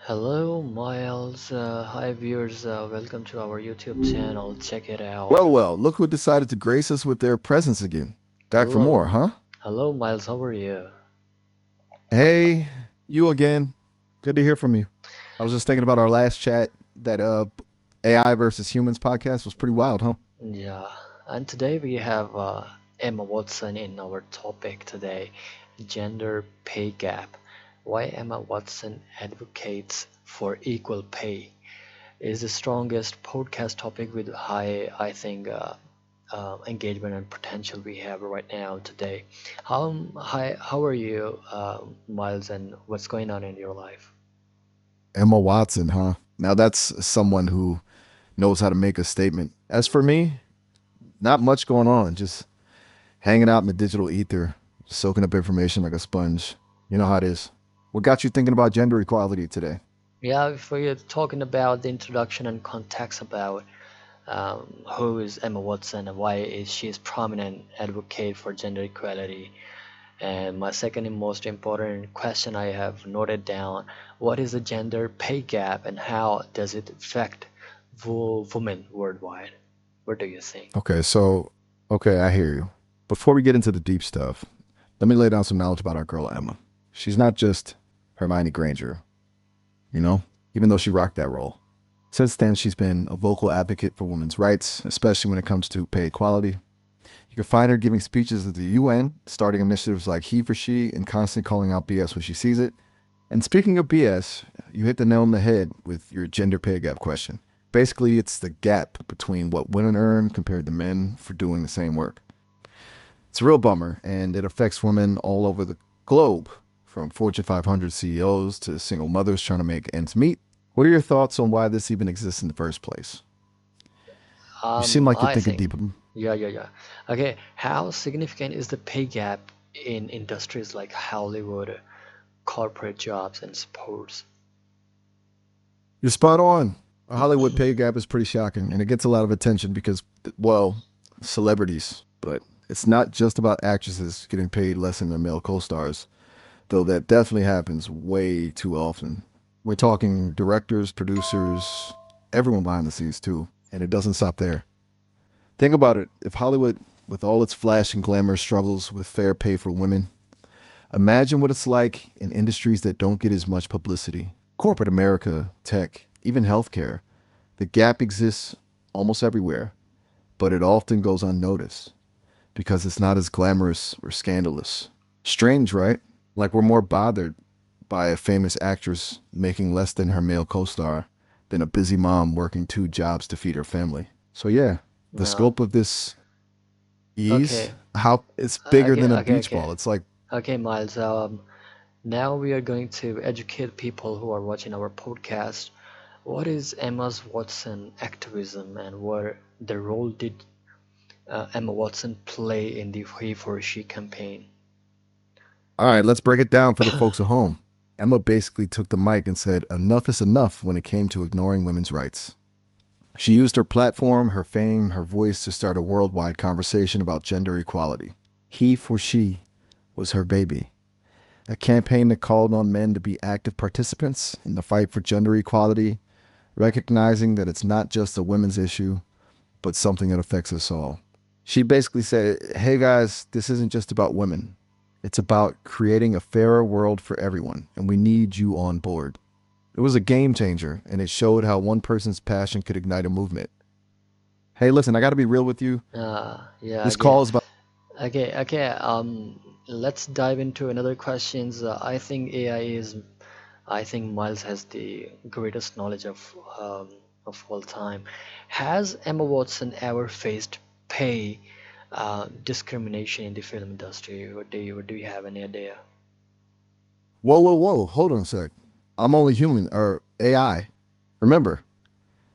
Hello, Miles. Hi, viewers. Welcome to our YouTube channel. Check it out. Well, well, look who decided to grace us with their presence again. Back for more, Hello. huh? Hello, Miles. How are you? Hey, you again. Good to hear from you. I was just thinking about our last chat. That AI versus humans podcast was pretty wild, huh? Yeah. And today we have Emma Watson in our topic today, gender pay gap. Why Emma Watson advocates for equal pay is the strongest podcast topic with high, I think, engagement and potential we have right now today. How are you, Miles, and what's going on in your life? Emma Watson, huh? Now that's someone who knows how to make a statement. As for me, not much going on. Just hanging out in the digital ether, soaking up information like a sponge. You know how it is. What got you thinking about gender equality today? Yeah, if we're talking about the introduction and context about who is Emma Watson and why is she is prominent advocate for gender equality. And my second and most important question I have noted down: what is the gender pay gap and how does it affect women worldwide? What do you think? Okay, okay, I hear you. Before we get into the deep stuff, let me lay down some knowledge about our girl Emma. She's not just Hermione Granger, you know, even though she rocked that role. Since then, she's been a vocal advocate for women's rights, especially when it comes to pay equality. You can find her giving speeches at the UN, starting initiatives like HeForShe, and constantly calling out BS when she sees it. And speaking of BS, you hit the nail on the head with your gender pay gap question. Basically, it's the gap between what women earn compared to men for doing the same work. It's a real bummer, and it affects women all over the globe, from Fortune 500 CEOs to single mothers trying to make ends meet. What are your thoughts on why this even exists in the first place? You seem like you're I thinking think, deep. yeah. Okay, how significant is the pay gap in industries like Hollywood, corporate jobs, and sports? You're spot on. A Hollywood pay gap is pretty shocking, and it gets a lot of attention because, well, celebrities. But it's not just about actresses getting paid less than their male co stars, though that definitely happens way too often. We're talking directors, producers, everyone behind the scenes too, and it doesn't stop there. Think about it. If Hollywood, with all its flash and glamour, struggles with fair pay for women, imagine what it's like in industries that don't get as much publicity. Corporate America, tech, even healthcare. The gap exists almost everywhere, but it often goes unnoticed because it's not as glamorous or scandalous. Strange, right? Like we're more bothered by a famous actress making less than her male co star than a busy mom working two jobs to feed her family. So, yeah, the No. scope of this ease, Okay. how it's bigger Okay. than a Okay. beach Okay. ball. It's like, Okay, Miles. Now we are going to educate people who are watching our podcast. What is Emma Watson activism and what the role did Emma Watson play in the He for She campaign? all right, let's break it down for the folks at home. Emma basically took the mic and said, enough is enough when it came to ignoring women's rights. She used her platform, her fame, her voice to start a worldwide conversation about gender equality. He for She was her baby. A campaign that called on men to be active participants in the fight for gender equality, recognizing that it's not just a women's issue, but something that affects us all. She basically said, hey guys, this isn't just about women. It's about creating a fairer world for everyone, and we need you on board. It was a game changer, and it showed how one person's passion could ignite a movement. Hey, listen, I got to be real with you. Yeah, This call is about. okay. Let's dive into another questions. I think Miles has the greatest knowledge of all time. Has Emma Watson ever faced pay discrimination in the film industry? What do you have any idea? Whoa, whoa, whoa. Hold on a sec. I'm only human, or AI. Remember,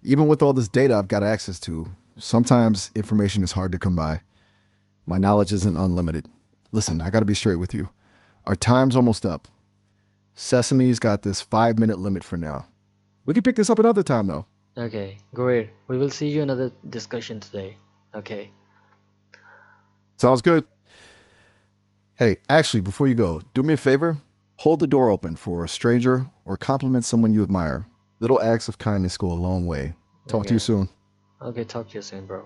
even with all this data I've got access to, sometimes information is hard to come by. My knowledge isn't unlimited. Listen, I got to be straight with you. Our time's almost up. Sesame's got this 5 minute limit for now. We can pick this up another time, though. Okay, great. We will see you another discussion today. Okay. Sounds good. Hey, actually, before you go, do me a favor. Hold the door open for a stranger or compliment someone you admire. Little acts of kindness go a long way. Talk to you Okay. soon. Okay, talk to you soon, bro.